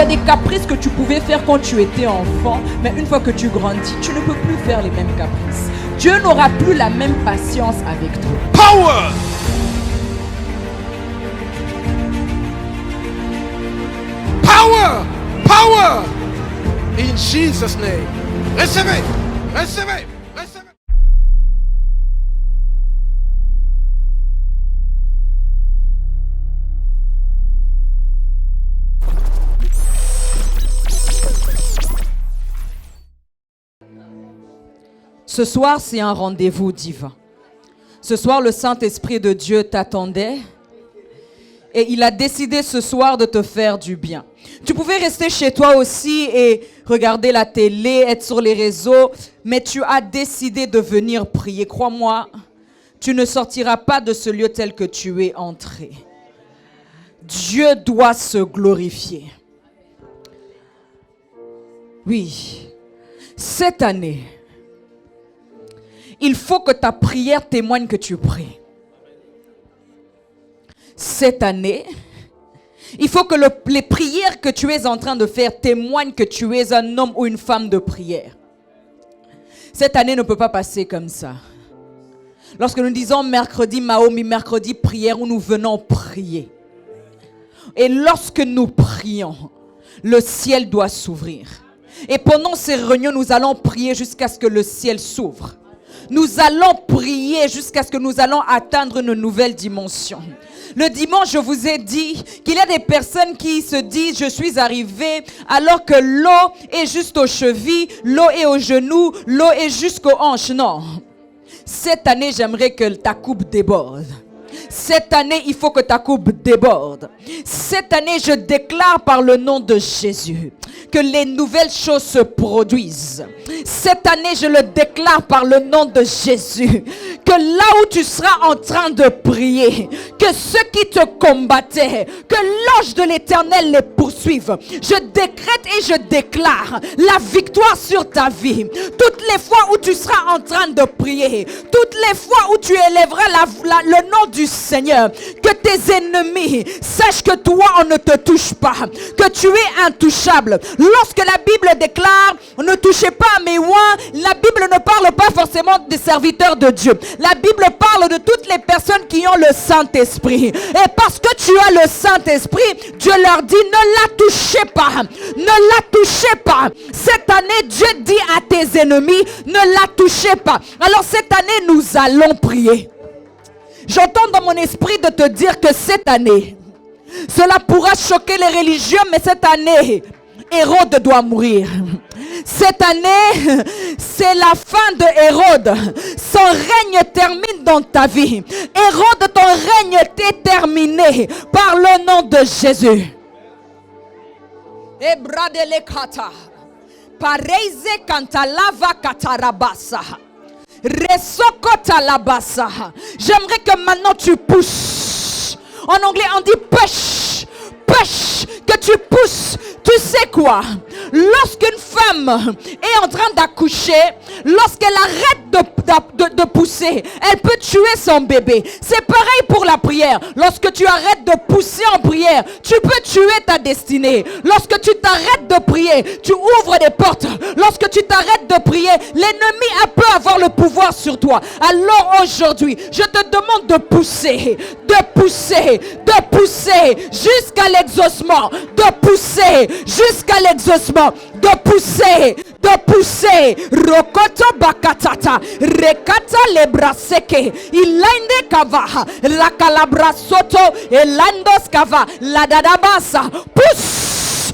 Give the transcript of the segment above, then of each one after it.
y a des caprices que tu pouvais faire quand tu étais enfant, mais une fois que tu grandis, tu ne peux plus faire les mêmes caprices. Dieu n'aura plus la même patience avec toi. Power! Power! Power! In Jesus' name. Recevez! Recevez! Recevez! Ce soir, c'est un rendez-vous divin. Ce soir, le Saint-Esprit de Dieu t'attendait et il a décidé ce soir de te faire du bien. Tu pouvais rester chez toi aussi et regarder la télé, être sur les réseaux, mais tu as décidé de venir prier. Crois-moi, tu ne sortiras pas de ce lieu tel que tu es entré. Dieu doit se glorifier. Oui, cette année, il faut que ta prière témoigne que tu pries. Cette année, il faut que les prières que tu es en train de faire témoignent que tu es un homme ou une femme de prière. Cette année ne peut pas passer comme ça. Lorsque nous disons mercredi Maomi, mercredi prière, où nous venons prier. Et lorsque nous prions, le ciel doit s'ouvrir. Et pendant ces réunions, nous allons prier jusqu'à ce que le ciel s'ouvre. Nous allons prier jusqu'à ce que nous allons atteindre une nouvelle dimension. Le dimanche, je vous ai dit qu'il y a des personnes qui se disent « Je suis arrivé » alors que l'eau est juste aux chevilles, l'eau est aux genoux, l'eau est jusqu'aux hanches. Non. Cette année, j'aimerais que ta coupe déborde. Cette année, il faut que ta coupe déborde. Cette année, je déclare par le nom de Jésus que les nouvelles choses se produisent. Cette année, je le déclare par le nom de Jésus que là où tu seras en train de prier, que ceux qui te combattaient, que l'ange de l'Éternel les poursuive. Je décrète et je déclare la victoire sur ta vie. Toutes les fois où tu seras en train de prier, toutes les fois où tu élèveras le nom du Seigneur, que tes ennemis sachent que toi on ne te touche pas, que tu es intouchable. Lorsque la Bible déclare ne touchez pas à mes oins, la Bible ne parle pas forcément des serviteurs de Dieu. La Bible parle de toutes les personnes qui ont le Saint-Esprit. Et parce que tu as le Saint-Esprit, Dieu leur dit ne la touchez pas, ne la touchez pas. Cette année, Dieu dit à tes ennemis ne la touchez pas. Alors cette année, nous allons prier. J'entends dans mon esprit de te dire que cette année, cela pourra choquer les religieux, mais cette année, Hérode doit mourir. Cette année, c'est la fin de Hérode. Son règne termine dans ta vie. Hérode, ton règne est terminé par le nom de Jésus. Ebradelekata. Pareize kantalava katarabasa. Resokota labasa. J'aimerais que maintenant tu pousses. En anglais, on dit push. Push. Que tu pousses. Tu sais quoi? Lorsqu'une femme est en train d'accoucher, lorsqu'elle arrête de pousser, elle peut tuer son bébé. C'est pareil pour la prière. Lorsque tu arrêtes de pousser en prière, tu peux tuer ta destinée. Lorsque tu t'arrêtes de prier, tu ouvres des portes. Lorsque tu t'arrêtes de prier, l'ennemi peut avoir le pouvoir sur toi. Alors aujourd'hui, je te demande de pousser jusqu'à l'exaucement, de pousser jusqu'à l'exaucement, de pousser. Rokoto bakatata, rekata lebraseke, ilainde kava, la calabrasoto, elandos kava, la dadabasa. Pousse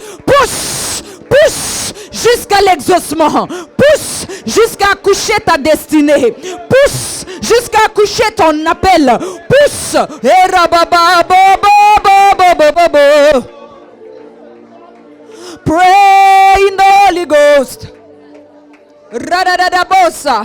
jusqu'à l'exaucement. Pousse jusqu'à accoucher ta destinée. Pousse jusqu'à accoucher ton appel. Pousse. Pray in the Holy Ghost. Radadadabosa.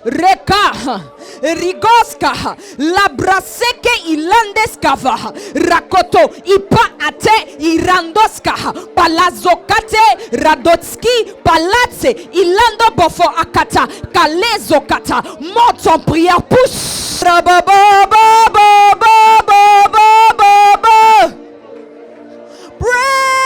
Reka, Rigoska, Labraseke Ilandeskava, Rakoto, Ipa Ate, Irandoska, Palazokate, Radotski, Palatse, Ilando Bofo Akata, Kalezokata, monte en prière, pousse. Pray.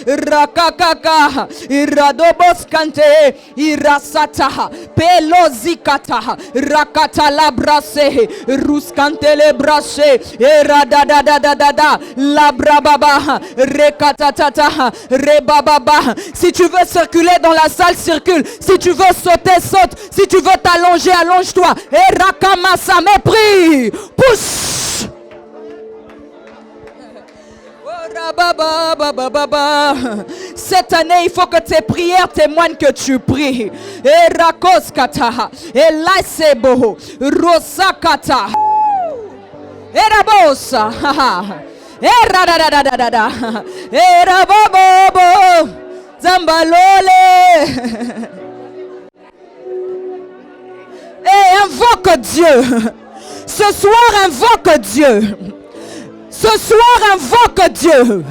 Rakakaka, Iradobos Kante, Irasata, Pelozikata, Rakata la brasse, Ruskante le brasse, Eradadadadada, la brababa, Rekatata, Rebababa. Si tu veux circuler dans la salle, circule. Si tu veux sauter, saute. Si tu veux t'allonger, allonge-toi. Et Rakamasa, mais prie. Pousse. Cette année, il faut que tes prières témoignent que tu pries. Et Rakoskata, et Laisebo, Rosakata, et Rabosa, et Radadadadada, et Rabobo, Zambalole. Et invoque Dieu. Ce soir, invoque Dieu. Ce soir, invoque Dieu.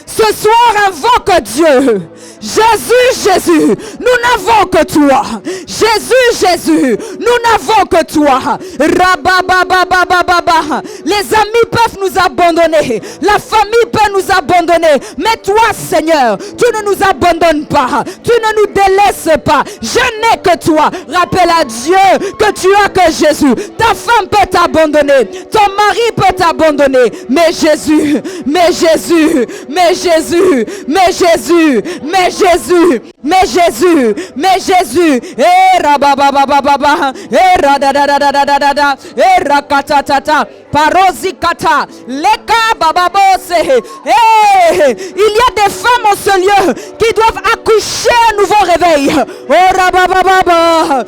Ce soir, invoque Dieu. Jésus, Jésus, nous n'avons que toi. Jésus, Jésus, nous n'avons que toi. Rababababababa. Les amis peuvent nous abandonner. La famille peut nous abandonner. Mais toi, Seigneur, tu ne nous abandonnes pas. Tu ne nous délaisses pas. Je n'ai que toi. Rappelle à Dieu que tu as que Jésus. Ta femme peut t'abandonner. Ton mari peut t'abandonner. Mais Jésus, mais Jésus, mais Jésus, mais Jésus, mais Jésus, mais Jésus, mais Jésus, et rabababababa, et radadadadadada, et rakatatata, parozikata, leka bababose. Il y a des femmes en ce lieu qui doivent accoucher un nouveau réveil. Oh rababababa,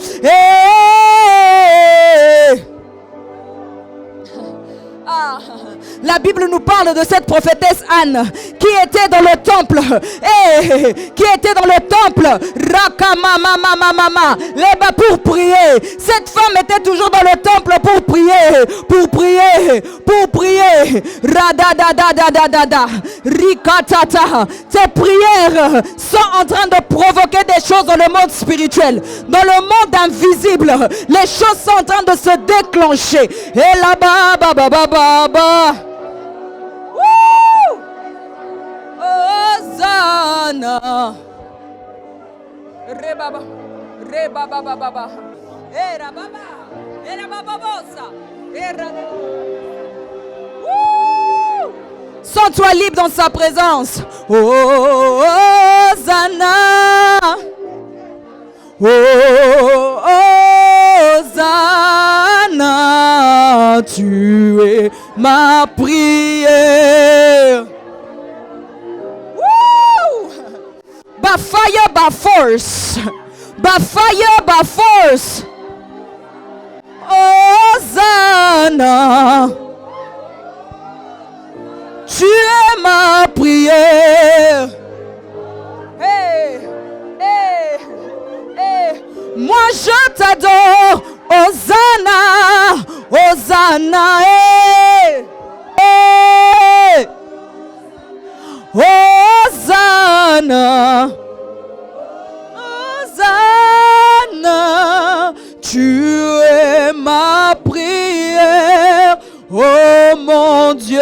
La Bible nous parle de cette prophétesse Anne qui était dans le temple qui était dans le temple pour prier. Cette femme était toujours dans le temple pour prier. Radadadadadada, rikatata. Tes prières sont en train de provoquer des choses dans le monde spirituel, dans le monde invisible. Les choses sont en train de se déclencher. Et là-bas, baba. Hosanna. Rebaba. Era baba bosa. Sens-toi libre dans sa présence. Hosanna. Hosanna, tu es ma prière. Woo! By fire, by force. By fire, by force. Hosanna, tu es ma prière. Hey, hey, hey. Moi je t'adore. Hosanna, Hosanna, hey, hey. Hosanna, Hosanna, tu es ma prière, oh mon Dieu.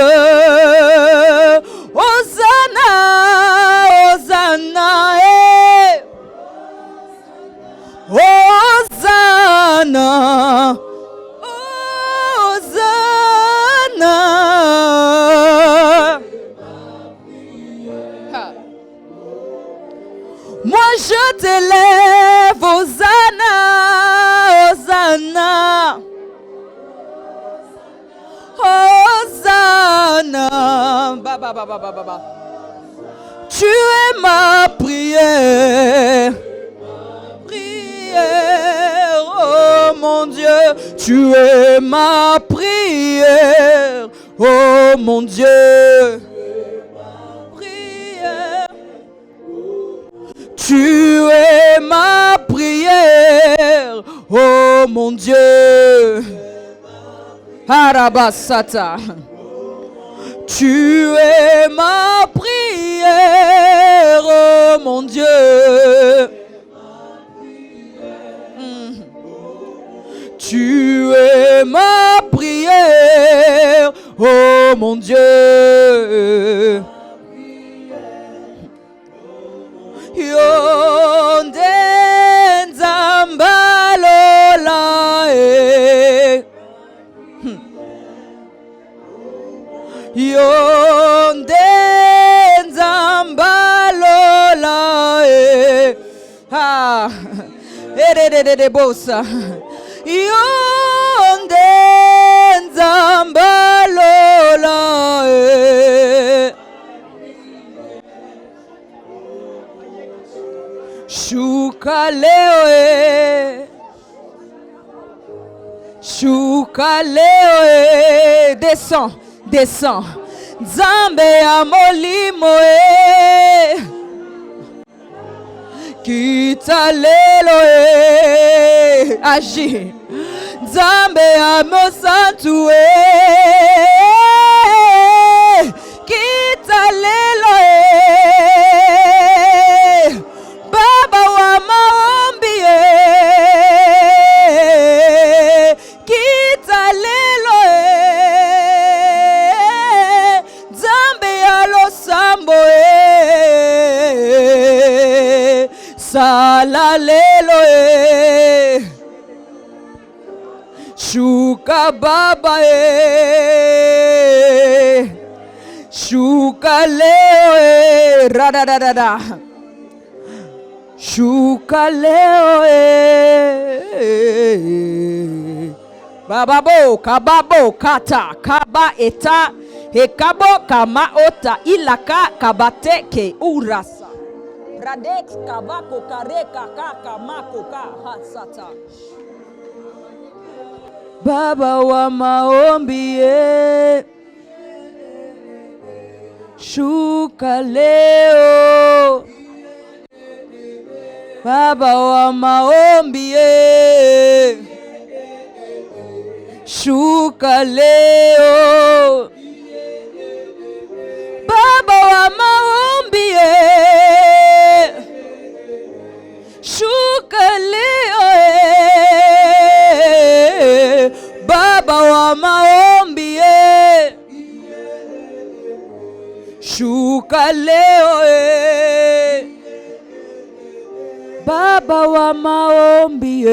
Hosanna, Hosanna, hey. Hosanna, Hosanna. Moi je t'élève, Hosanna, Hosanna, Hosanna. Ba. Tu es ma prière. Oh mon Dieu, tu es ma prière. Oh mon Dieu, prière. Tu es ma prière. Oh mon Dieu, Arabasata. Tu es ma prière. Oh mon Dieu. Tu es ma prière, oh mon Dieu. Erede bosa. Yonde nzambalola. Shuka leo. Shuka leo. Descends, descends. Nzambe ya molimo. Kita lelo agis. Nzambe ya mosantu kita lelo Baba wa maombi kita lelo Nzambe ya losambo sala lelo shuka baba shuka leo radadada shuka leo bababo kababo kata kaba eta hekabo kama ota ilaka kabate ke urasa Radex kabako kareka kaka mako ka hasata. Baba wa maombi shuka leo. Baba wa maombi shuka leo. Baba wa maombi shuka leo Baba wa maombi shuka leo Baba wa maombi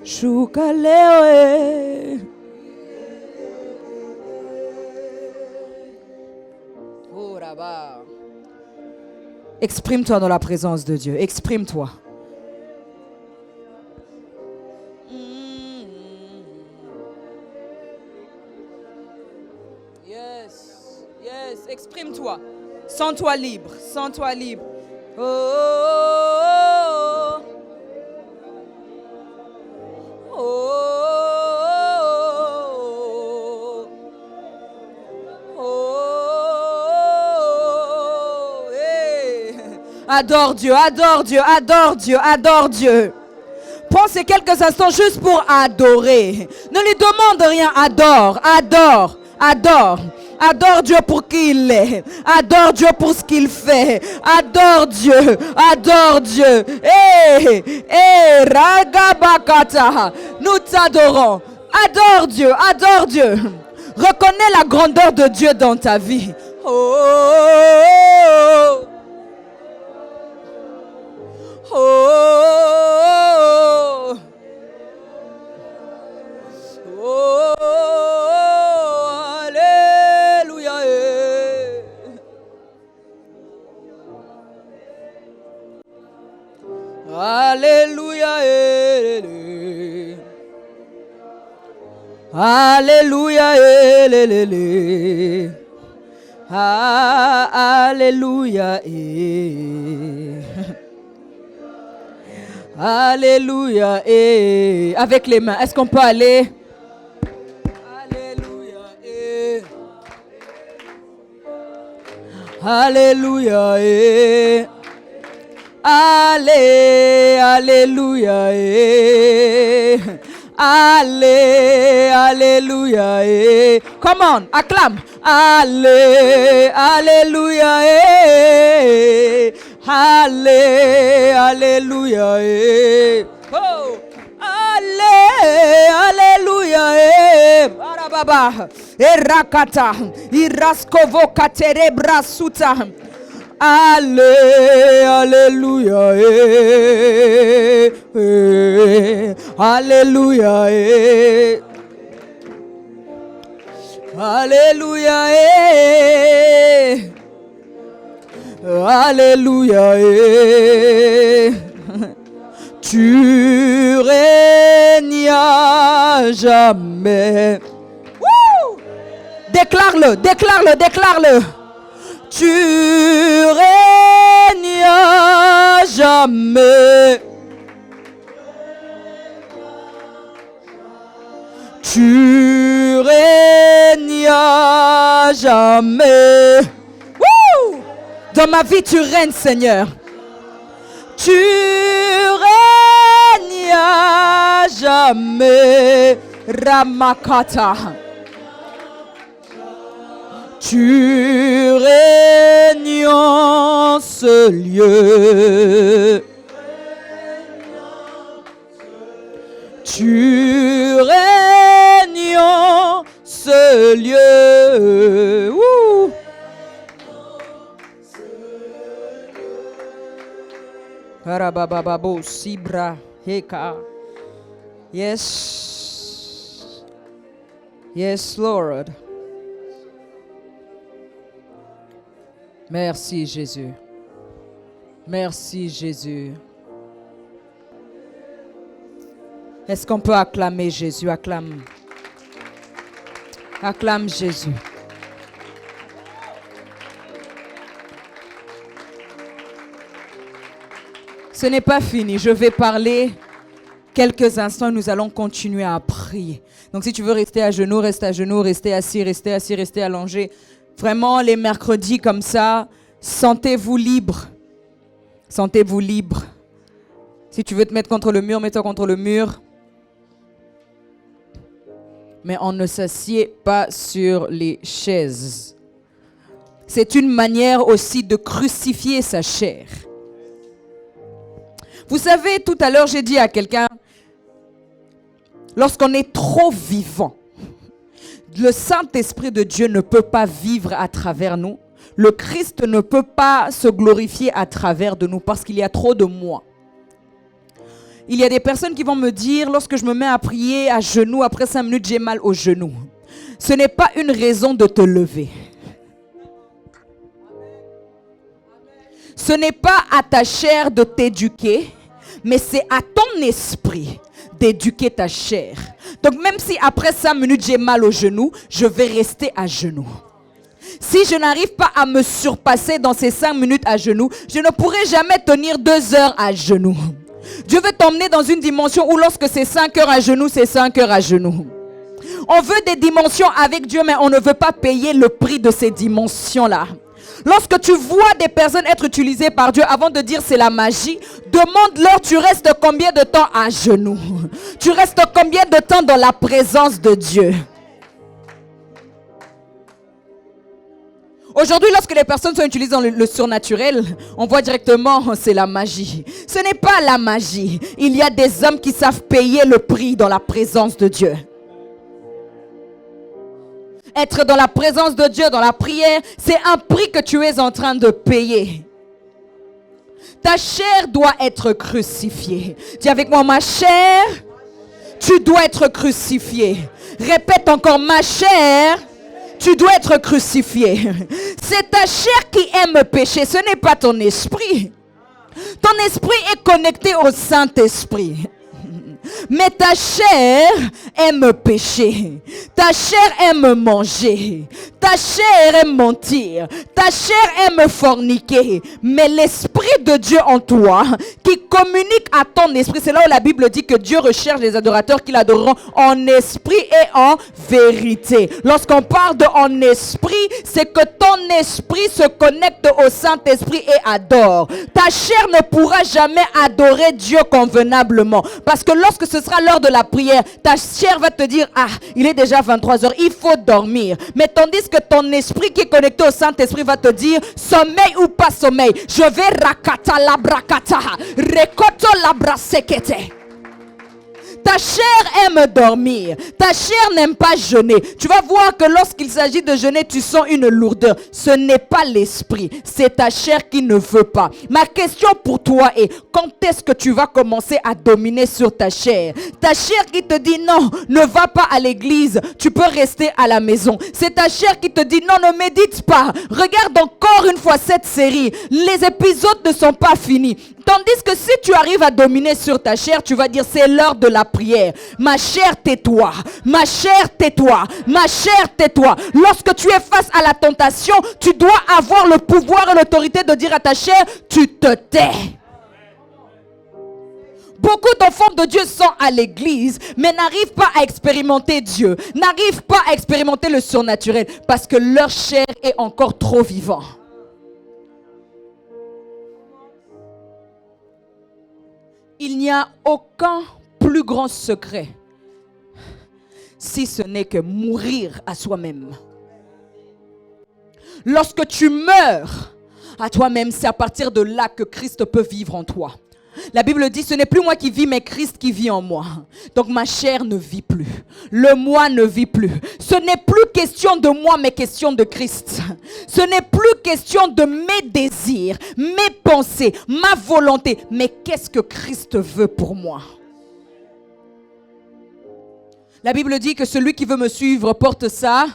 shuka leo Oh là-bas. Exprime-toi dans la présence de Dieu. Exprime-toi. Yes. Yes. Exprime-toi. Sens-toi libre. Sens-toi libre. Oh. Oh. Oh. Oh. Hey. Adore Dieu, adore Dieu, adore Dieu, adore Dieu. Prends ces quelques instants juste pour adorer. Ne lui demande rien, adore, adore, adore. Adore Dieu pour qui il est. Adore Dieu pour ce qu'il fait. Adore Dieu. Adore Dieu. Ragabakata. Nous t'adorons. Adore Dieu. Adore Dieu. Reconnais la grandeur de Dieu dans ta vie. Oh. Oh. Oh. Alléluia. Alléluia. Alléluia. Alléluia. Avec les mains, est-ce qu'on peut aller? Alléluia. Allez, alléluia, allez, alléluia, come on, acclame, allez, alléluia, allez, alléluia, oh, allez, alléluia, barababa, erakata, iraskovo katerebra suta. Allez, alléluia, alléluia, alléluia, Alléluia. Tu règnes à jamais. Woo! Déclare-le, déclare-le, déclare-le. Tu règnes à jamais. Tu règnes à jamais. Woo! Dans ma vie, tu règnes, Seigneur. Tu règnes à jamais. Ramakata. Tu règnes en ce lieu. Tu règnes en ce lieu. Ouh. Arabababo sibra heka. Yes. Yes, Lord. Merci Jésus. Merci Jésus. Est-ce qu'on peut acclamer Jésus? Acclame. Acclame Jésus. Ce n'est pas fini. Je vais parler quelques instants. Nous allons continuer à prier. Donc si tu veux rester à genoux, reste à genoux, rester assis, rester allongé. Vraiment, les mercredis comme ça, sentez-vous libre. Sentez-vous libre. Si tu veux te mettre contre le mur, mets-toi contre le mur. Mais on ne s'assied pas sur les chaises. C'est une manière aussi de crucifier sa chair. Vous savez, tout à l'heure, j'ai dit à quelqu'un, lorsqu'on est trop vivant, le Saint-Esprit de Dieu ne peut pas vivre à travers nous. Le Christ ne peut pas se glorifier à travers de nous parce qu'il y a trop de moi. Il y a des personnes qui vont me dire, lorsque je me mets à prier à genoux, après 5 minutes, j'ai mal aux genoux. Ce n'est pas une raison de te lever. Ce n'est pas à ta chair de t'éduquer, mais c'est à ton esprit d'éduquer ta chair. Donc même si après 5 minutes j'ai mal aux genoux, je vais rester à genoux. Si je n'arrive pas à me surpasser dans ces 5 minutes à genoux, je ne pourrai jamais tenir 2 heures à genoux. Dieu veut t'emmener dans une dimension où lorsque c'est 5 heures à genoux, c'est 5 heures à genoux. On veut des dimensions avec Dieu, mais on ne veut pas payer le prix de ces dimensions-là. Lorsque tu vois des personnes être utilisées par Dieu, avant de dire c'est la magie, demande-leur tu restes combien de temps à genoux? Tu restes combien de temps dans la présence de Dieu? Aujourd'hui, lorsque les personnes sont utilisées dans le surnaturel, on voit directement c'est la magie. Ce n'est pas la magie. Il y a des hommes qui savent payer le prix dans la présence de Dieu. Être dans la présence de Dieu, dans la prière, c'est un prix que tu es en train de payer. Ta chair doit être crucifiée. Dis avec moi, ma chair, tu dois être crucifiée. Répète encore, ma chair, tu dois être crucifiée. C'est ta chair qui aime pécher, ce n'est pas ton esprit. Ton esprit est connecté au Saint-Esprit. Mais ta chair aime pécher. Ta chair aime manger. Ta chair aime mentir. Ta chair aime forniquer. Mais l'Esprit de Dieu en toi, qui communique à ton esprit, c'est là où la Bible dit que Dieu recherche les adorateurs qui l'adoreront en esprit et en vérité. Lorsqu'on parle de en esprit, c'est que ton esprit se connecte au Saint-Esprit et adore. Ta chair ne pourra jamais adorer Dieu convenablement. Parce que lorsque ce sera l'heure de la prière, ta chair va te dire, ah, il est déjà 23 heures, il faut dormir. Mais tandis que ton esprit qui est connecté au Saint-Esprit va te dire, sommeil ou pas sommeil, je vais rakata la brakata, rekoto la brasekete. Ta chair aime dormir. Ta chair n'aime pas jeûner. Tu vas voir que lorsqu'il s'agit de jeûner, tu sens une lourdeur. Ce n'est pas l'esprit, c'est ta chair qui ne veut pas. Ma question pour toi est, quand est-ce que tu vas commencer à dominer sur ta chair? Ta chair qui te dit non, ne va pas à l'église, tu peux rester à la maison. C'est ta chair qui te dit non, ne médite pas. Regarde encore une fois cette série. Les épisodes ne sont pas finis. Tandis que si tu arrives à dominer sur ta chair, tu vas dire c'est l'heure de la prière. Ma chair, tais-toi. Ma chair, tais-toi. Ma chair, tais-toi. Lorsque tu es face à la tentation, tu dois avoir le pouvoir et l'autorité de dire à ta chair, tu te tais. Beaucoup d'enfants de Dieu sont à l'église, mais n'arrivent pas à expérimenter Dieu, n'arrivent pas à expérimenter le surnaturel, parce que leur chair est encore trop vivante. Il n'y a aucun plus grand secret, si ce n'est que mourir à soi-même. Lorsque tu meurs à toi-même, c'est à partir de là que Christ peut vivre en toi. La Bible dit, ce n'est plus moi qui vis, mais Christ qui vit en moi. Donc ma chair ne vit plus. Le moi ne vit plus. Ce n'est plus question de moi, mais question de Christ. Ce n'est plus question de mes désirs, mes pensées, ma volonté. Mais qu'est-ce que Christ veut pour moi? La Bible dit que celui qui veut me suivre porte ça.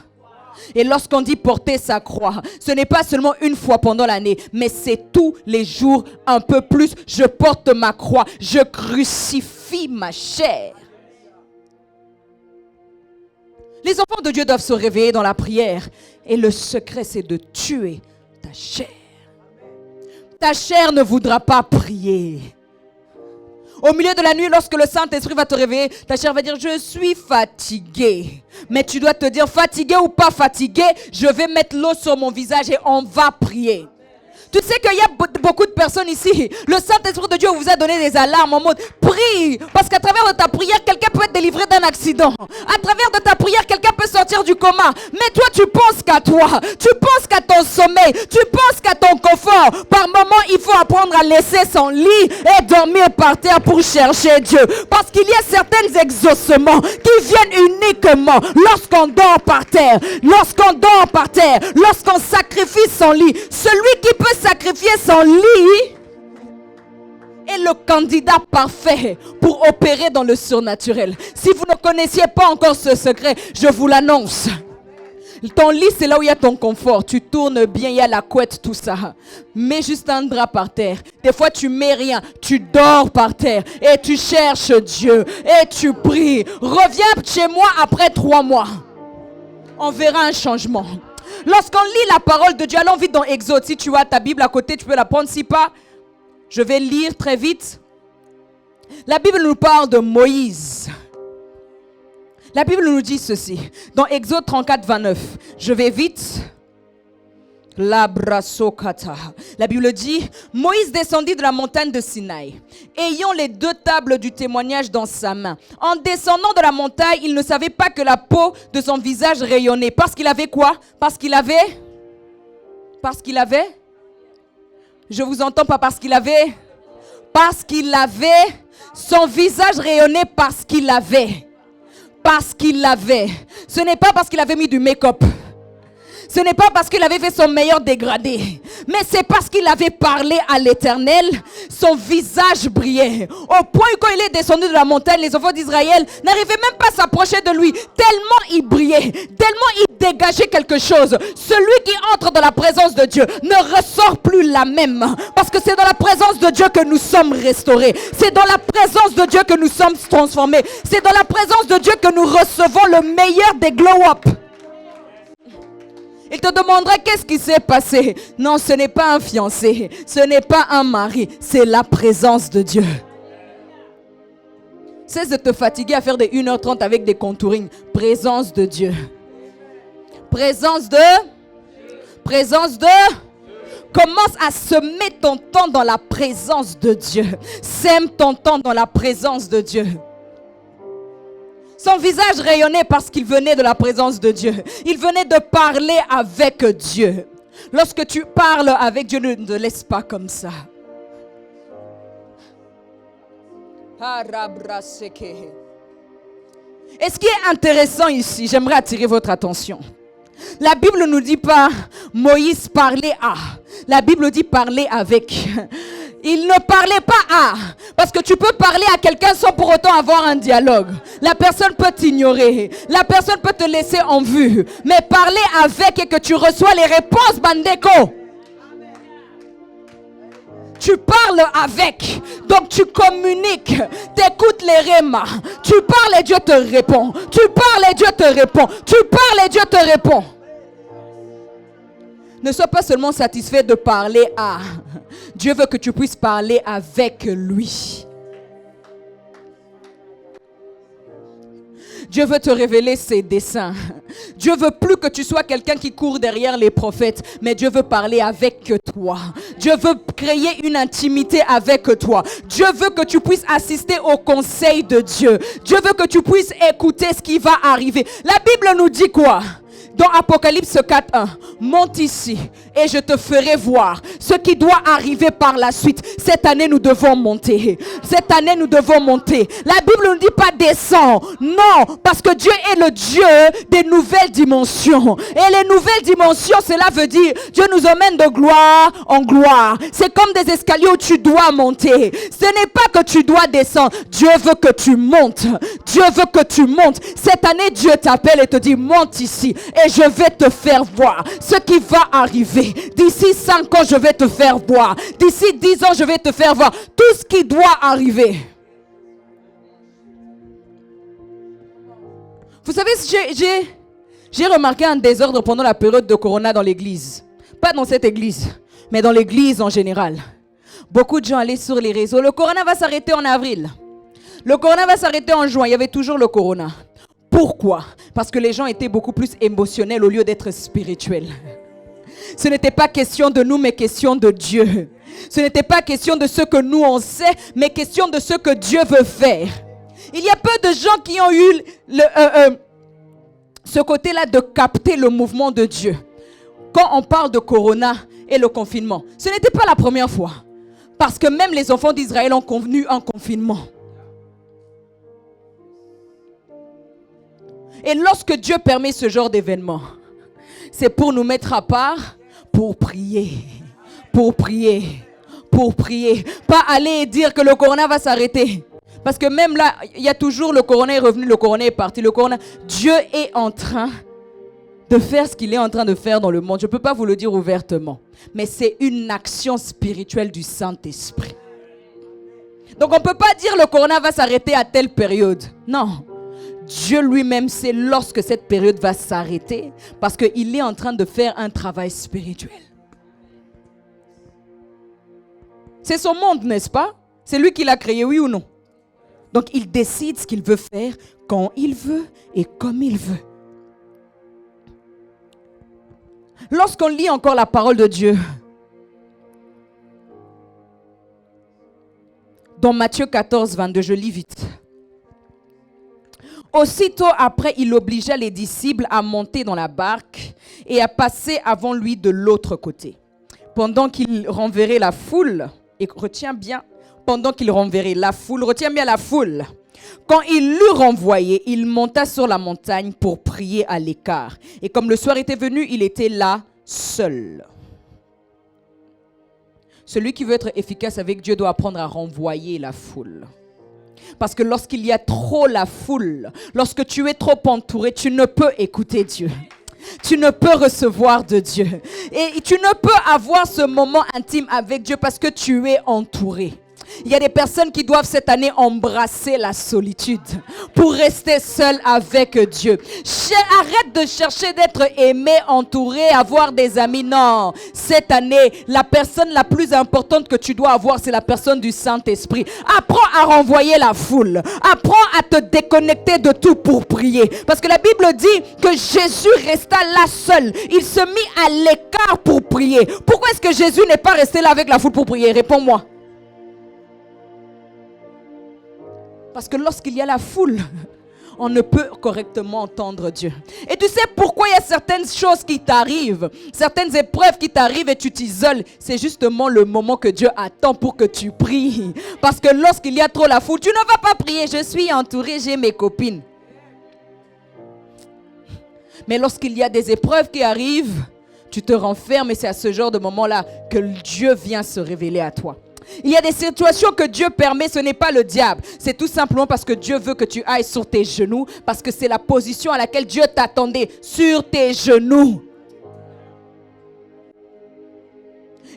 Et lorsqu'on dit porter sa croix, ce n'est pas seulement une fois pendant l'année, mais c'est tous les jours un peu plus. Je porte ma croix, je crucifie ma chair. Les enfants de Dieu doivent se réveiller dans la prière. Et le secret, c'est de tuer ta chair. Ta chair ne voudra pas prier. Au milieu de la nuit, lorsque le Saint-Esprit va te réveiller, ta chair va dire, je suis fatigué. Mais tu dois te dire, fatigué ou pas fatigué, je vais mettre l'eau sur mon visage et on va prier. Tu sais qu'il y a beaucoup de personnes ici. Le Saint-Esprit de Dieu vous a donné des alarmes en mode prie. Parce qu'à travers de ta prière, quelqu'un peut être délivré d'un accident. À travers de ta prière, quelqu'un peut sortir du coma. Mais toi, tu penses qu'à toi. Tu penses qu'à ton sommeil. Tu penses qu'à ton confort. Par moment, il faut apprendre à laisser son lit et dormir par terre pour chercher Dieu. Parce qu'il y a certains exaucements qui viennent uniquement lorsqu'on dort par terre. Lorsqu'on dort par terre. Lorsqu'on sacrifie son lit. Celui qui peut sacrifier son lit est le candidat parfait pour opérer dans le surnaturel. Si vous ne connaissiez pas encore ce secret, je vous l'annonce. Ton lit, c'est là où il y a ton confort. Tu tournes bien, il y a la couette, tout ça. Mets juste un drap par terre. Des fois, tu mets rien. Tu dors par terre et tu cherches Dieu et tu pries. Reviens chez moi après 3 mois. On verra un changement. Lorsqu'on lit la parole de Dieu, allons vite dans Exode. Si tu as ta Bible à côté, tu peux la prendre. Si pas, je vais lire très vite. La Bible nous parle de Moïse. La Bible nous dit ceci. Dans Exode 34, 29. Je vais vite. La Bible dit, Moïse descendit de la montagne de Sinaï, ayant les 2 tables du témoignage dans sa main. En descendant de la montagne, il ne savait pas que la peau de son visage rayonnait. Parce qu'il avait quoi? Parce qu'il avait Je vous entends pas. Parce qu'il avait son visage rayonnait parce qu'il avait. Ce n'est pas parce qu'il avait mis du make-up. Ce n'est pas parce qu'il avait fait son meilleur dégradé, mais c'est parce qu'il avait parlé à l'Éternel, son visage brillait. Au point où quand il est descendu de la montagne, les enfants d'Israël n'arrivaient même pas à s'approcher de lui, tellement il brillait, tellement il dégageait quelque chose. Celui qui entre dans la présence de Dieu ne ressort plus la même, parce que c'est dans la présence de Dieu que nous sommes restaurés. C'est dans la présence de Dieu que nous sommes transformés. C'est dans la présence de Dieu que nous recevons le meilleur des glow-up. Il te demandera qu'est-ce qui s'est passé. Non, ce n'est pas un fiancé. Ce n'est pas un mari. C'est la présence de Dieu. Cesse de te fatiguer à faire des 1h30 avec des contourings. Présence de Dieu. Présence de. Commence à semer ton temps dans la présence de Dieu. Sème ton temps dans la présence de Dieu. Son visage rayonnait parce qu'il venait de la présence de Dieu. Il venait de parler avec Dieu. Lorsque tu parles avec Dieu, ne te laisse pas comme ça. Et ce qui est intéressant ici, j'aimerais attirer votre attention. La Bible ne nous dit pas Moïse parlait à. La Bible dit parler avec. Il ne parlait pas à. Parce que tu peux parler à quelqu'un sans pour autant avoir un dialogue. La personne peut t'ignorer. La personne peut te laisser en vue. Mais parler avec et que tu reçois les réponses, Bandeko. Tu parles avec, donc tu communiques, t'écoutes les rémas. Tu parles et Dieu te répond. Tu parles et Dieu te répond. Tu parles et Dieu te répond. Ne sois pas seulement satisfait de parler à. Dieu veut que tu puisses parler avec lui. Dieu veut te révéler ses desseins. Dieu veut plus que tu sois quelqu'un qui court derrière les prophètes, mais Dieu veut parler avec toi. Dieu veut créer une intimité avec toi. Dieu veut que tu puisses assister au conseil de Dieu. Dieu veut que tu puisses écouter ce qui va arriver. La Bible nous dit quoi? Dans Apocalypse 4.1, monte ici et je te ferai voir ce qui doit arriver par la suite. Cette année, nous devons monter. Cette année, nous devons monter. La Bible ne dit pas descends. Non, parce que Dieu est le Dieu des nouvelles dimensions. Et les nouvelles dimensions, cela veut dire Dieu nous emmène de gloire en gloire. C'est comme des escaliers où tu dois monter. Ce n'est pas que tu dois descendre. Dieu veut que tu montes. Dieu veut que tu montes. Cette année, Dieu t'appelle et te dit monte ici. Et je vais te faire voir ce qui va arriver. D'ici 5 ans, je vais te faire voir. D'ici 10 ans, je vais te faire voir tout ce qui doit arriver. Vous savez, j'ai remarqué un désordre pendant la période de Corona dans l'église. Pas dans cette église, mais dans l'église en général. Beaucoup de gens allaient sur les réseaux. Le Corona va s'arrêter en avril. Le Corona va s'arrêter en juin. Il y avait toujours le Corona. Pourquoi? Parce que les gens étaient beaucoup plus émotionnels au lieu d'être spirituels. Ce n'était pas question de nous, mais question de Dieu. Ce n'était pas question de ce que nous on sait, mais question de ce que Dieu veut faire. Il y a peu de gens qui ont eu ce côté-là de capter le mouvement de Dieu. Quand on parle de Corona et le confinement, ce n'était pas la première fois. Parce que même les enfants d'Israël ont convenu un confinement. Et lorsque Dieu permet ce genre d'événement, c'est pour nous mettre à part, pour prier, pour prier, pour prier. Pas aller et dire que le Corona va s'arrêter. Parce que même là, il y a toujours le Corona est revenu, le Corona est parti, le Corona. Dieu est en train de faire ce qu'il est en train de faire dans le monde. Je ne peux pas vous le dire ouvertement, mais c'est une action spirituelle du Saint-Esprit. Donc on ne peut pas dire le Corona va s'arrêter à telle période. Non. Dieu lui-même sait lorsque cette période va s'arrêter parce qu'il est en train de faire un travail spirituel. C'est son monde, n'est-ce pas? C'est lui qui l'a créé, oui ou non? Donc il décide ce qu'il veut faire quand il veut et comme il veut. Lorsqu'on lit encore la parole de Dieu, dans Matthieu 14, 22, je lis vite. Aussitôt après, il obligea les disciples à monter dans la barque et à passer avant lui de l'autre côté. Pendant qu'il renverrait la foule, et retiens bien, retiens bien la foule. Quand il l'eut renvoyé, il monta sur la montagne pour prier à l'écart. Et comme le soir était venu, il était là seul. Celui qui veut être efficace avec Dieu doit apprendre à renvoyer la foule. Parce que lorsqu'il y a trop la foule, lorsque tu es trop entouré, tu ne peux écouter Dieu. Tu ne peux recevoir de Dieu. Et tu ne peux avoir ce moment intime avec Dieu parce que tu es entouré. Il y a des personnes qui doivent cette année embrasser la solitude pour rester seul avec Dieu. Arrête de chercher d'être aimé, entouré, avoir des amis. Non, cette année, la personne la plus importante que tu dois avoir, c'est la personne du Saint-Esprit. Apprends à renvoyer la foule. Apprends à te déconnecter de tout pour prier. Parce que la Bible dit que Jésus resta là seul. Il se mit à l'écart pour prier. Pourquoi est-ce que Jésus n'est pas resté là avec la foule pour prier? Réponds-moi. Parce que lorsqu'il y a la foule, on ne peut correctement entendre Dieu. Et tu sais pourquoi il y a certaines choses qui t'arrivent, certaines épreuves qui t'arrivent et tu t'isoles. C'est justement le moment que Dieu attend pour que tu pries. Parce que lorsqu'il y a trop la foule, tu ne vas pas prier. Je suis entouré, j'ai mes copines. Mais lorsqu'il y a des épreuves qui arrivent, tu te renfermes et c'est à ce genre de moment-là que Dieu vient se révéler à toi. Il y a des situations que Dieu permet, ce n'est pas le diable. C'est tout simplement parce que Dieu veut que tu ailles sur tes genoux, parce que c'est la position à laquelle Dieu t'attendait, sur tes genoux.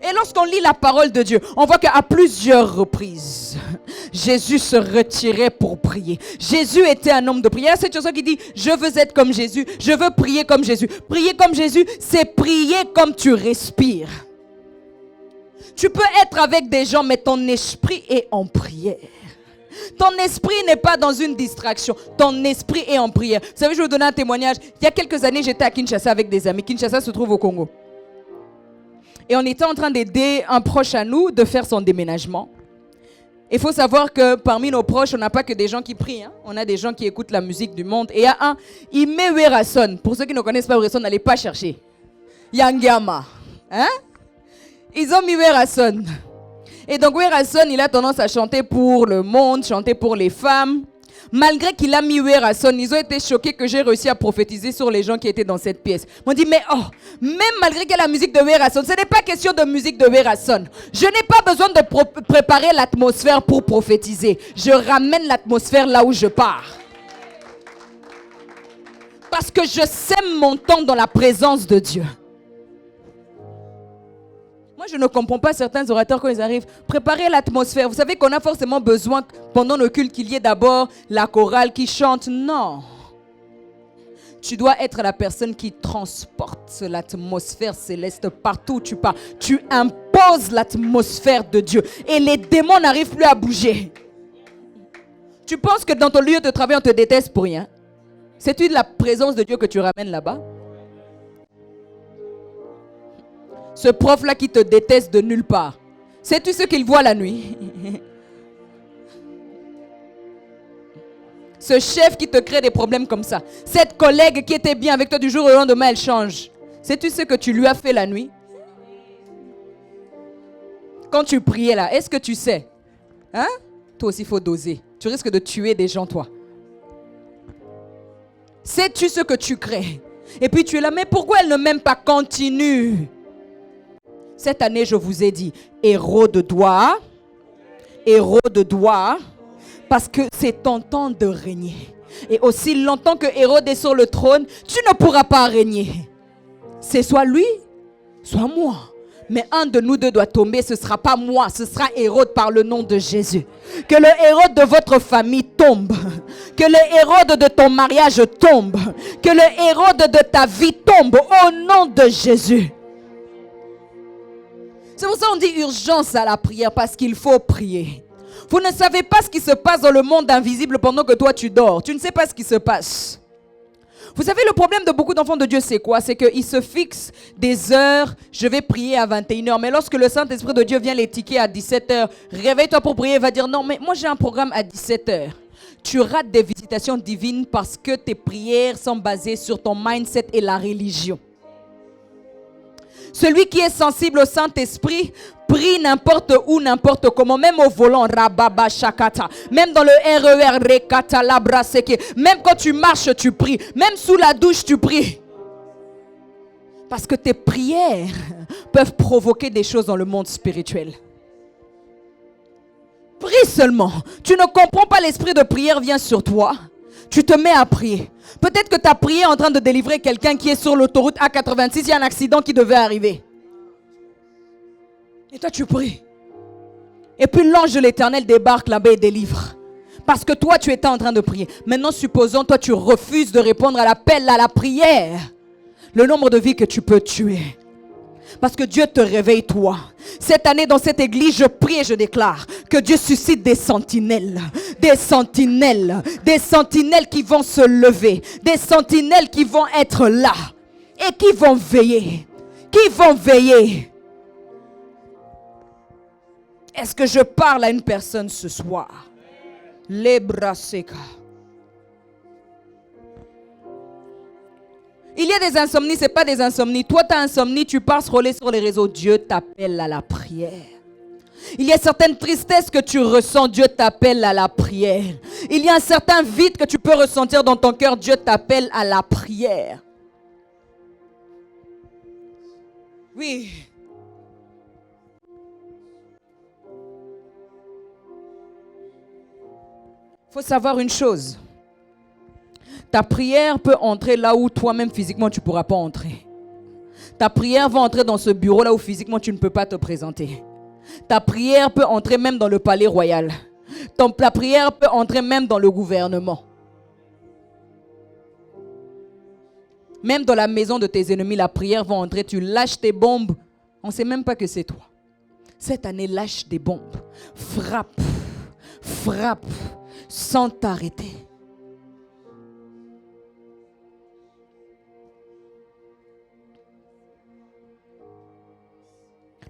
Et lorsqu'on lit la parole de Dieu, on voit qu'à plusieurs reprises, Jésus se retirait pour prier. Jésus était un homme de prière. Cette chanson qui dit « Je veux être comme Jésus, je veux prier comme Jésus ». Prier comme Jésus, c'est prier comme tu respires. Tu peux être avec des gens, mais ton esprit est en prière. Ton esprit n'est pas dans une distraction. Ton esprit est en prière. Vous savez, je vais vous donner un témoignage. Il y a quelques années, j'étais à Kinshasa avec des amis. Kinshasa se trouve au Congo. Et on était en train d'aider un proche à nous de faire son déménagement. Il faut savoir que parmi nos proches, on n'a pas que des gens qui prient. Hein? On a des gens qui écoutent la musique du monde. Et il y a un, il met Werason. Pour ceux qui ne connaissent pas Werason, n'allez pas chercher. Yangiama. Hein? Ils ont mis Werason. Et donc Werason, il a tendance à chanter pour le monde, chanter pour les femmes. Malgré qu'il a mis Werason, ils ont été choqués que j'ai réussi à prophétiser sur les gens qui étaient dans cette pièce. Ils m'ont dit, mais oh, même malgré qu'il y a la musique de Werason, ce n'est pas question de musique de Werason. Je n'ai pas besoin de préparer l'atmosphère pour prophétiser. Je ramène l'atmosphère là où je pars. Parce que je sème mon temps dans la présence de Dieu. Moi, je ne comprends pas certains orateurs quand ils arrivent. Préparer l'atmosphère. Vous savez qu'on a forcément besoin, pendant le culte, qu'il y ait d'abord la chorale qui chante. Non. Tu dois être la personne qui transporte l'atmosphère céleste partout où tu pars. Tu imposes l'atmosphère de Dieu. Et les démons n'arrivent plus à bouger. Tu penses que dans ton lieu de travail, on te déteste pour rien. C'est-tu de la présence de Dieu que tu ramènes là-bas? Ce prof-là qui te déteste de nulle part. Sais-tu ce qu'il voit la nuit? Ce chef qui te crée des problèmes comme ça. Cette collègue qui était bien avec toi du jour au lendemain, elle change. Sais-tu ce que tu lui as fait la nuit? Quand tu priais là, est-ce que tu sais? Hein? Toi aussi, il faut doser. Tu risques de tuer des gens, toi. Sais-tu ce que tu crées? Et puis tu es là, mais pourquoi elle ne m'aime pas? Continue. Cette année, je vous ai dit, Hérode doit, parce que c'est ton temps de régner. Et aussi longtemps que Hérode est sur le trône, tu ne pourras pas régner. C'est soit lui, soit moi. Mais un de nous deux doit tomber, ce ne sera pas moi, ce sera Hérode par le nom de Jésus. Que le Hérode de votre famille tombe. Que le Hérode de ton mariage tombe. Que le Hérode de ta vie tombe au nom de Jésus. C'est pour ça qu'on dit urgence à la prière, parce qu'il faut prier. Vous ne savez pas ce qui se passe dans le monde invisible pendant que toi tu dors. Tu ne sais pas ce qui se passe. Vous savez, le problème de beaucoup d'enfants de Dieu, c'est quoi? C'est qu'ils se fixent des heures. Je vais prier à 21h. Mais lorsque le Saint-Esprit de Dieu vient les tiquer à 17h, réveille-toi pour prier, il va dire non, mais moi j'ai un programme à 17h. Tu rates des visitations divines parce que tes prières sont basées sur ton mindset et la religion. Celui qui est sensible au Saint-Esprit prie n'importe où, n'importe comment, même au volant, rababa shakata, même dans le RER, rekata labraseke, même quand tu marches, tu pries, même sous la douche, tu pries. Parce que tes prières peuvent provoquer des choses dans le monde spirituel. Prie seulement. Tu ne comprends pas, l'esprit de prière vient sur toi. Tu te mets à prier. Peut-être que tu as prié en train de délivrer quelqu'un qui est sur l'autoroute A86. Il y a un accident qui devait arriver. Et toi, tu pries. Et puis l'ange de l'Éternel débarque là-bas et délivre. Parce que toi, tu étais en train de prier. Maintenant, supposons, toi, tu refuses de répondre à l'appel, à la prière. Le nombre de vies que tu peux tuer. Parce que Dieu te réveille, toi. Cette année, dans cette église, je prie et je déclare que Dieu suscite des sentinelles. Des sentinelles. Des sentinelles qui vont se lever. Des sentinelles qui vont être là. Et qui vont veiller. Qui vont veiller. Est-ce que je parle à une personne ce soir? Les bras secs. Il y a des insomnies, ce n'est pas des insomnies. Toi, tu as insomnie, tu pars scroller sur les réseaux. Dieu t'appelle à la prière. Il y a certaines tristesses que tu ressens. Dieu t'appelle à la prière. Il y a un certain vide que tu peux ressentir dans ton cœur. Dieu t'appelle à la prière. Oui. Il faut savoir une chose. Ta prière peut entrer là où toi-même physiquement tu ne pourras pas entrer. Ta prière va entrer dans ce bureau là où physiquement tu ne peux pas te présenter. Ta prière peut entrer même dans le palais royal. Ta prière peut entrer même dans le gouvernement. Même dans la maison de tes ennemis, la prière va entrer. Tu lâches tes bombes. On ne sait même pas que c'est toi. Cette année, lâche des bombes. Frappe. Frappe. Sans t'arrêter.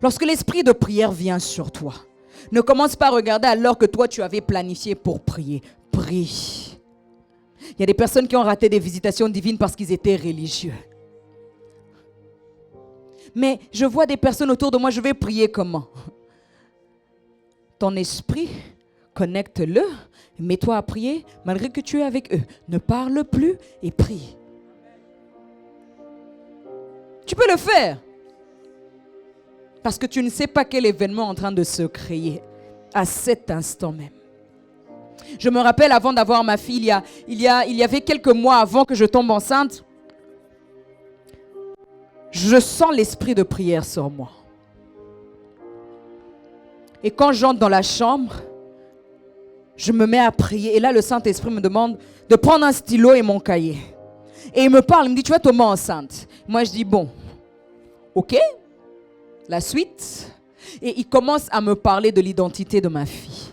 Lorsque l'esprit de prière vient sur toi, ne commence pas à regarder à l'heure que toi tu avais planifié pour prier. Prie. Il y a des personnes qui ont raté des visitations divines parce qu'ils étaient religieux. Mais je vois des personnes autour de moi, je vais prier comment? Ton esprit, connecte-le, mets-toi à prier malgré que tu es avec eux. Ne parle plus et prie. Tu peux le faire. Parce que tu ne sais pas quel événement est en train de se créer à cet instant même. Je me rappelle avant d'avoir ma fille, il y avait quelques mois avant que je tombe enceinte, je sens l'esprit de prière sur moi. Et quand j'entre dans la chambre, je me mets à prier. Et là, le Saint-Esprit me demande de prendre un stylo et mon cahier. Et il me parle, il me dit, tu vas tomber enceinte. Moi, je dis, bon, ok. La suite, et il commence à me parler de l'identité de ma fille.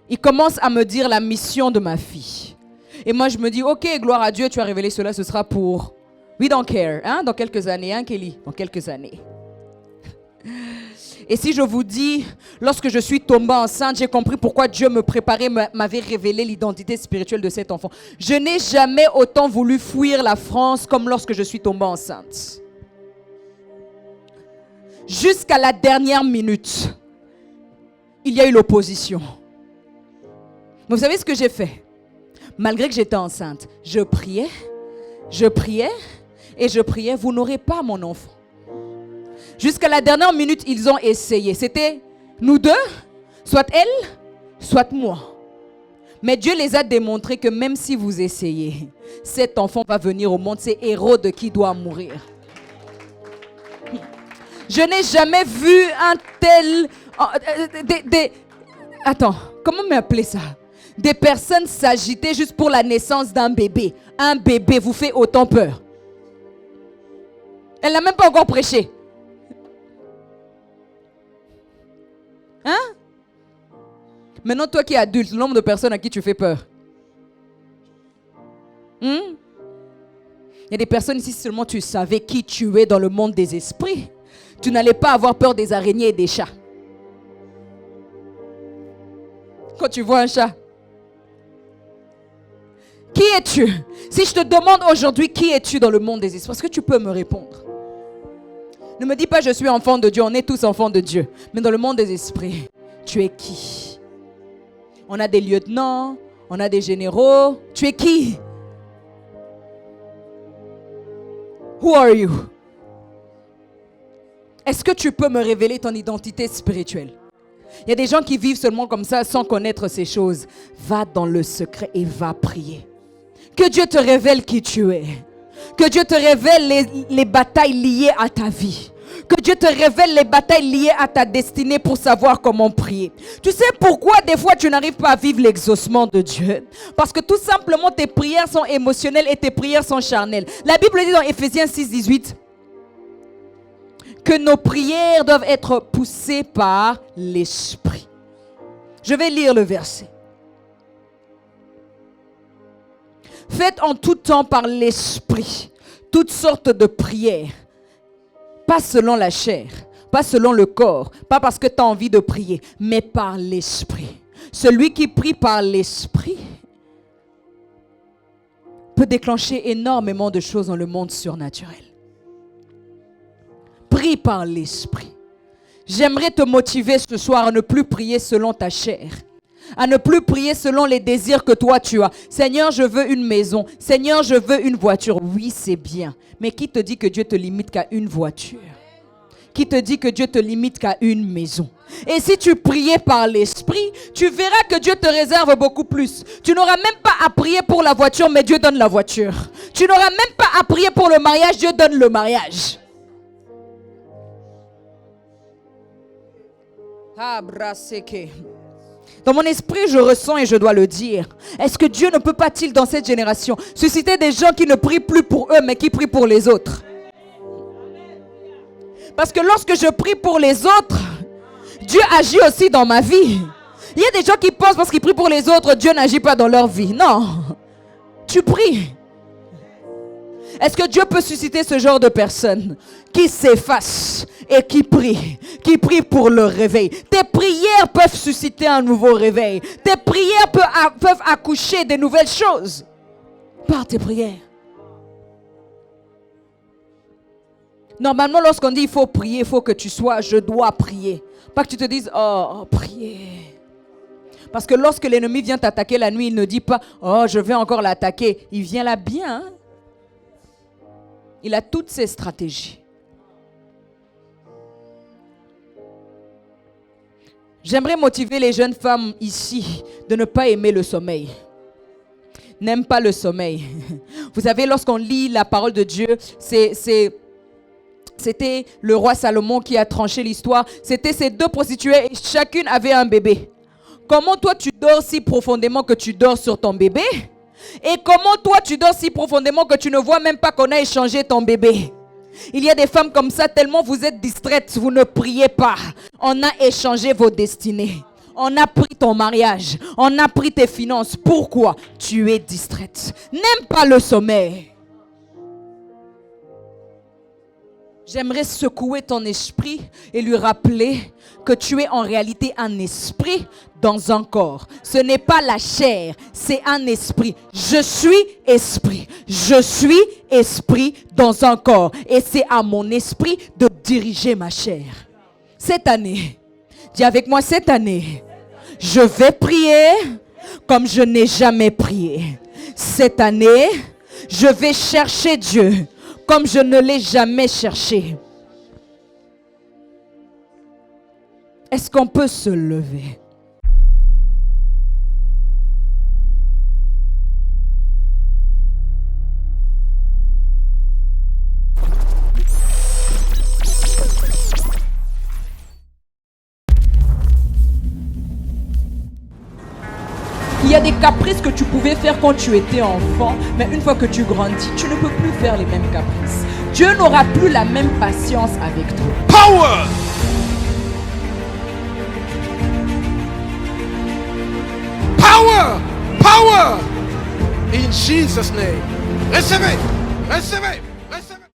Il commence à me dire la mission de ma fille. Et moi, je me dis, ok, gloire à Dieu, tu as révélé cela, ce sera pour... We don't care, hein, dans quelques années, hein, Kelly, dans quelques années. Et si je vous dis, lorsque je suis tombée enceinte, j'ai compris pourquoi Dieu me préparait, m'avait révélé l'identité spirituelle de cet enfant. Je n'ai jamais autant voulu fuir la France comme lorsque je suis tombée enceinte. Jusqu'à la dernière minute, il y a eu l'opposition. Mais vous savez ce que j'ai fait? Malgré que j'étais enceinte, je priais, et je priais, vous n'aurez pas mon enfant. Jusqu'à la dernière minute, ils ont essayé. C'était nous deux, soit elle, soit moi. Mais Dieu les a démontré que même si vous essayez, cet enfant va venir au monde. C'est Hérode qui doit mourir. Je n'ai jamais vu un tel... Attends, comment m'appeler ça? Des personnes s'agiter juste pour la naissance d'un bébé. Un bébé vous fait autant peur. Elle n'a même pas encore prêché. Hein? Maintenant, toi qui es adulte, le nombre de personnes à qui tu fais peur. Il y a des personnes ici, seulement tu savais qui tu es dans le monde des esprits, tu n'allais pas avoir peur des araignées et des chats. Quand tu vois un chat. Qui es-tu? Si je te demande aujourd'hui qui es-tu dans le monde des esprits, est-ce que tu peux me répondre? Ne me dis pas je suis enfant de Dieu, on est tous enfants de Dieu. Mais dans le monde des esprits, tu es qui? On a des lieutenants, on a des généraux. Tu es qui? Who are you? Est-ce que tu peux me révéler ton identité spirituelle? Il y a des gens qui vivent seulement comme ça sans connaître ces choses. Va dans le secret et va prier. Que Dieu te révèle qui tu es. Que Dieu te révèle les batailles liées à ta vie. Que Dieu te révèle les batailles liées à ta destinée pour savoir comment prier. Tu sais pourquoi des fois tu n'arrives pas à vivre l'exaucement de Dieu? Parce que tout simplement tes prières sont émotionnelles et tes prières sont charnelles. La Bible dit dans Éphésiens 6:18 que nos prières doivent être poussées par l'Esprit. Je vais lire le verset. Faites en tout temps par l'Esprit toutes sortes de prières. Pas selon la chair, pas selon le corps, pas parce que tu as envie de prier, mais par l'Esprit. Celui qui prie par l'Esprit peut déclencher énormément de choses dans le monde surnaturel. Prie par l'Esprit. J'aimerais te motiver ce soir à ne plus prier selon ta chair, À ne plus prier selon les désirs que toi tu as. Seigneur, je veux une maison. Seigneur, je veux une voiture. Oui, c'est bien. Mais qui te dit que Dieu te limite qu'à une voiture? Qui te dit que Dieu te limite qu'à une maison? Et si tu priais par l'esprit, tu verras que Dieu te réserve beaucoup plus. Tu n'auras même pas à prier pour la voiture, mais Dieu donne la voiture. Tu n'auras même pas à prier pour le mariage, Dieu donne le mariage. Dans mon esprit, je ressens et je dois le dire. Est-ce que Dieu ne peut pas-il dans cette génération susciter des gens qui ne prient plus pour eux, mais qui prient pour les autres? Parce que lorsque je prie pour les autres, Dieu agit aussi dans ma vie. Il y a des gens qui pensent parce qu'ils prient pour les autres, Dieu n'agit pas dans leur vie. Non, tu pries. Est-ce que Dieu peut susciter ce genre de personnes qui s'effacent et qui prient pour le réveil? Tes prières peuvent susciter un nouveau réveil. Tes prières peuvent accoucher des nouvelles choses par tes prières. Normalement, lorsqu'on dit il faut prier, il faut que tu sois je dois prier. Pas que tu te dises oh prier. Parce que lorsque l'ennemi vient t'attaquer la nuit, il ne dit pas oh je vais encore l'attaquer. Il vient là bien. Hein? Il a toutes ses stratégies. J'aimerais motiver les jeunes femmes ici de ne pas aimer le sommeil. N'aime pas le sommeil. Vous savez, lorsqu'on lit la parole de Dieu, c'était le roi Salomon qui a tranché l'histoire. C'était ces deux prostituées et chacune avait un bébé. Comment toi tu dors si profondément que tu dors sur ton bébé? Et comment toi tu dors si profondément que tu ne vois même pas qu'on a échangé ton bébé? Il y a des femmes comme ça, tellement vous êtes distraites, vous ne priez pas. On a échangé vos destinées. On a pris ton mariage. On a pris tes finances. Pourquoi? Tu es distraite. N'aime pas le sommeil. J'aimerais secouer ton esprit et lui rappeler que tu es en réalité un esprit dans un corps. Ce n'est pas la chair, c'est un esprit. Je suis esprit. Je suis esprit dans un corps. Et c'est à mon esprit de diriger ma chair. Cette année, dis avec moi, cette année, je vais prier comme je n'ai jamais prié. Cette année, je vais chercher Dieu comme je ne l'ai jamais cherché. Est-ce qu'on peut se lever? Il y a des caprices que tu pouvais faire quand tu étais enfant, mais une fois que tu grandis, tu ne peux plus faire les mêmes caprices. Dieu n'aura plus la même patience avec toi. Power! Power! Power! In Jesus' name. Recevez! Recevez!